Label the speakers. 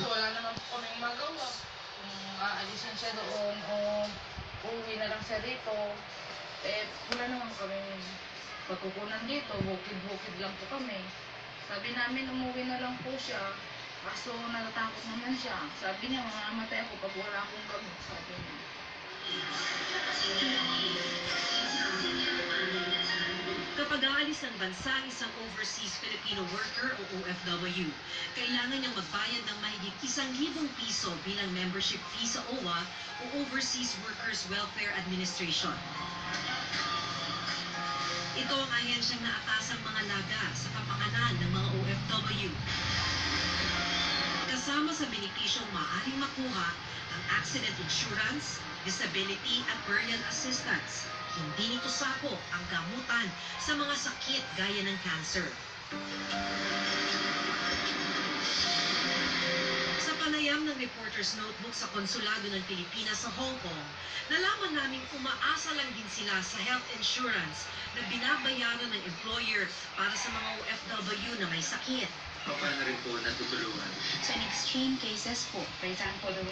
Speaker 1: Wala naman po kaming magawa. Kung aalisin siya doon o uuwi na lang siya dito, eh wala naman kaming pagkukunan dito. Bukid-bukid lang po kami. Sabi namin umuwi na lang po siya. Kaso natatakot naman siya. Sabi niya mamamatay ako pag wala akong gamot. Sabi niya.
Speaker 2: Kapag aalis ng bansa ang isang overseas Filipino worker o OFW, kailangan niyang magbayad ng mahigit 1,000 piso bilang membership fee sa OWA o Overseas Workers Welfare Administration. Ito ang ahensyang naatasang mga laga sa kapakanan ng mga OFW. Kasama sa benepisyong maaaring makuha ang accident insurance, disability at burial assistance. Hindi nito sakop ang gamutan sa mga sakit gaya ng cancer. Sa panayam ng Reporter's Notebook sa Konsulado ng Pilipinas sa Hong Kong, nalaman naming umaasa lang din sila sa health insurance na binabayaran ng employer para sa mga OFW na may sakit.
Speaker 3: Paano rin po natutulungan?
Speaker 4: So in extreme cases po, for example, the